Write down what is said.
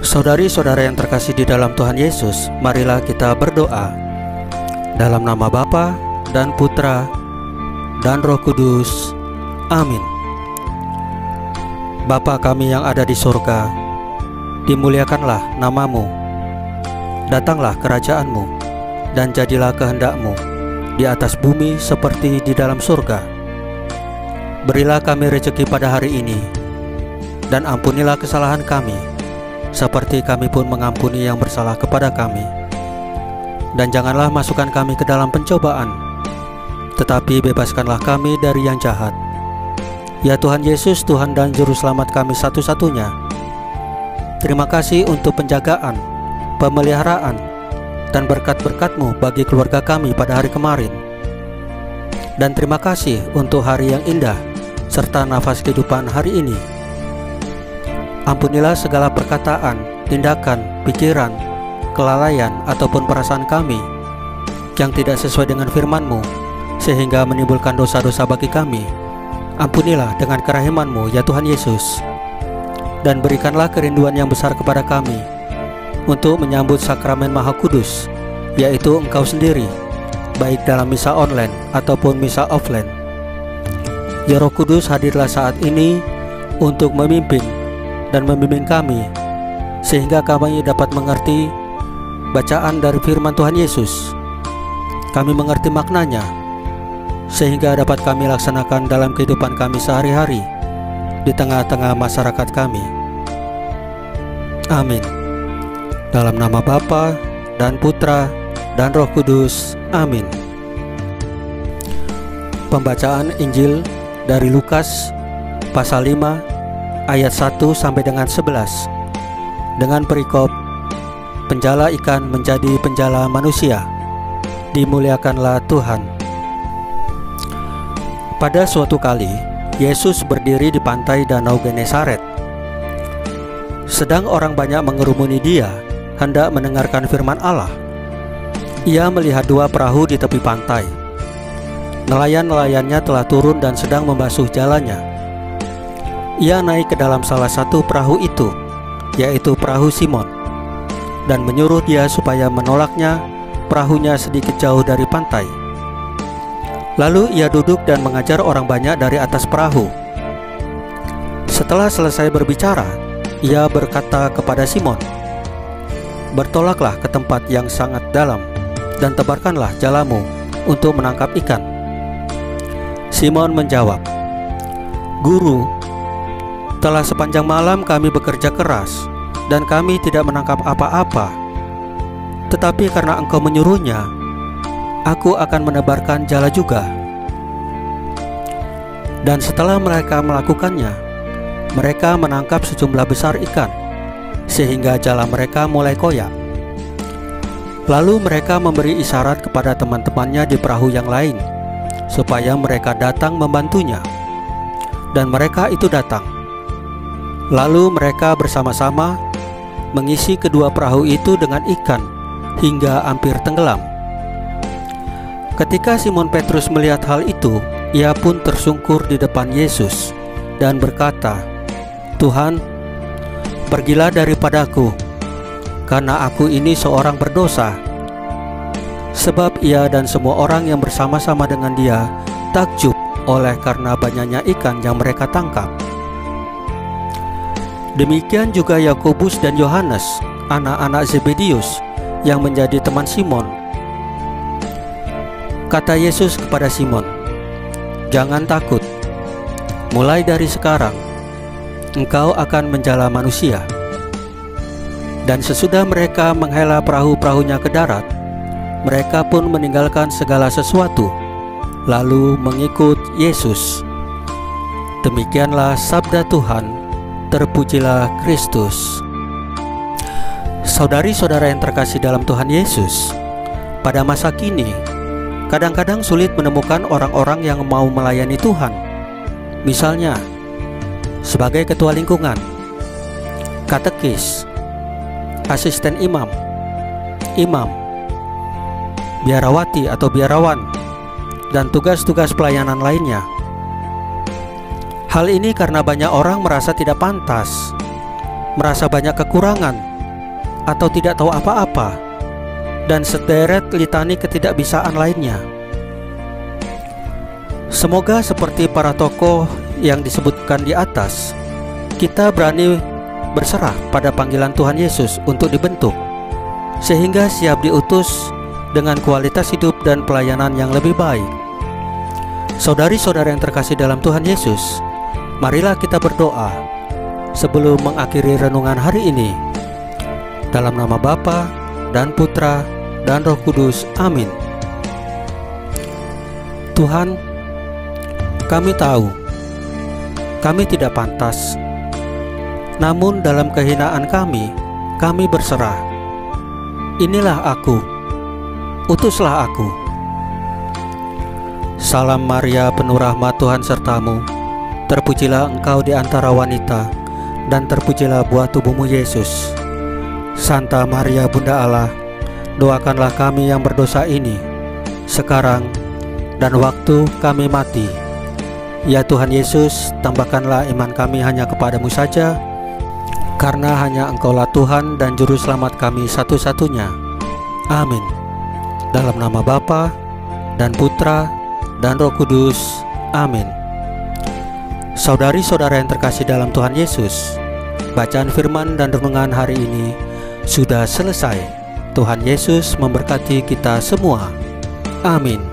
Saudari-saudara yang terkasih di dalam Tuhan Yesus, marilah kita berdoa. Dalam nama Bapa dan Putra dan Roh Kudus. Amin. Bapa kami yang ada di surga, dimuliakanlah nama-Mu. Datanglah kerajaan-Mu, dan jadilah kehendak-Mu di atas bumi seperti di dalam surga. Berilah kami rezeki pada hari ini, dan ampunilah kesalahan kami, seperti kami pun mengampuni yang bersalah kepada kami. Dan janganlah masukkan kami ke dalam pencobaan, tetapi bebaskanlah kami dari yang jahat. Ya Tuhan Yesus, Tuhan dan Juru Selamat kami satu-satunya, terima kasih untuk penjagaan, pemeliharaan, dan berkat-berkat-Mu bagi keluarga kami pada hari kemarin. Dan terima kasih untuk hari yang indah, serta nafas kehidupan hari ini. Ampunilah segala perkataan, tindakan, pikiran, kelalaian, ataupun perasaan kami yang tidak sesuai dengan firman-Mu, sehingga menimbulkan dosa-dosa bagi kami. Ampunilah dengan kerahiman-Mu, ya Tuhan Yesus. Dan berikanlah kerinduan yang besar kepada kami untuk menyambut sakramen Maha Kudus, yaitu Engkau sendiri, baik dalam misa online ataupun misa offline. Ya Roh Kudus, hadirlah saat ini untuk memimpin dan membimbing kami, sehingga kami dapat mengerti bacaan dari firman Tuhan Yesus. Kami mengerti maknanya, sehingga dapat kami laksanakan dalam kehidupan kami sehari-hari di tengah-tengah masyarakat kami. Amin. Dalam nama Bapa dan Putra dan Roh Kudus. Amin. Pembacaan Injil dari Lukas pasal 5 ayat 1 sampai dengan 11, dengan perikop penjala ikan menjadi penjala manusia. Dimuliakanlah Tuhan. Pada suatu kali, Yesus berdiri di pantai Danau Genesaret. Sedang orang banyak mengerumuni Dia, hendak mendengarkan firman Allah. Ia melihat dua perahu di tepi pantai. Nelayan-nelayannya telah turun dan sedang membasuh jalannya. Ia naik ke dalam salah satu perahu itu, yaitu perahu Simon, dan menyuruh dia supaya menolaknya perahunya sedikit jauh dari pantai. Lalu ia duduk dan mengajar orang banyak dari atas perahu. Setelah selesai berbicara, ia berkata kepada Simon, "Bertolaklah ke tempat yang sangat dalam, dan tebarkanlah jalamu untuk menangkap ikan." Simon menjawab, "Guru, telah sepanjang malam kami bekerja keras, dan kami tidak menangkap apa-apa. Tetapi karena Engkau menyuruhnya, aku akan menebarkan jala juga." Dan setelah mereka melakukannya, mereka menangkap sejumlah besar ikan, sehingga jala mereka mulai koyak. Lalu mereka memberi isyarat kepada teman-temannya di perahu yang lain, supaya mereka datang membantunya. Dan mereka itu datang. Lalu mereka bersama-sama mengisi kedua perahu itu dengan ikan hingga hampir tenggelam. Ketika Simon Petrus melihat hal itu, ia pun tersungkur di depan Yesus dan berkata, "Tuhan, pergilah daripadaku, karena aku ini seorang berdosa." Sebab ia dan semua orang yang bersama-sama dengan dia takjub oleh karena banyaknya ikan yang mereka tangkap. Demikian juga Yakobus dan Yohanes, anak-anak Zebedius, yang menjadi teman Simon. Kata Yesus kepada Simon, "Jangan takut. Mulai dari sekarang, engkau akan menjala manusia." Dan sesudah mereka menghela perahu-perahunya ke darat, mereka pun meninggalkan segala sesuatu, lalu mengikut Yesus. Demikianlah sabda Tuhan. Terpujilah Kristus. Saudari-saudara yang terkasih dalam Tuhan Yesus, pada masa kini, kadang-kadang sulit menemukan orang-orang yang mau melayani Tuhan. Misalnya, sebagai ketua lingkungan, katekis, asisten imam, biarawati atau biarawan, dan tugas-tugas pelayanan lainnya. Hal ini karena banyak orang merasa tidak pantas, merasa banyak kekurangan, atau tidak tahu apa-apa, dan sederet litani ketidakbisaan lainnya. Semoga seperti para tokoh yang disebutkan di atas, kita berani berserah pada panggilan Tuhan Yesus untuk dibentuk, sehingga siap diutus dengan kualitas hidup dan pelayanan yang lebih baik. Saudari-saudara yang terkasih dalam Tuhan Yesus, marilah kita berdoa sebelum mengakhiri renungan hari ini. Dalam nama Bapa dan Putra dan Roh Kudus, amin. Tuhan, kami tahu kami tidak pantas, namun dalam kehinaan kami berserah. Inilah aku, utuslah aku. Salam Maria, penuh rahmat, Tuhan sertamu. Terpujilah engkau di antara wanita, dan terpujilah buah tubuhmu Yesus. Santa Maria Bunda Allah, doakanlah kami yang berdosa ini, sekarang dan waktu kami mati. Ya Tuhan Yesus, tambahkanlah iman kami hanya kepadamu saja, karena hanya Engkaulah Tuhan dan Juru Selamat kami satu-satunya. Amin. Dalam nama Bapa dan Putra dan Roh Kudus, amin. Saudari-saudara yang terkasih dalam Tuhan Yesus, bacaan firman dan renungan hari ini sudah selesai. Tuhan Yesus memberkati kita semua. Amin.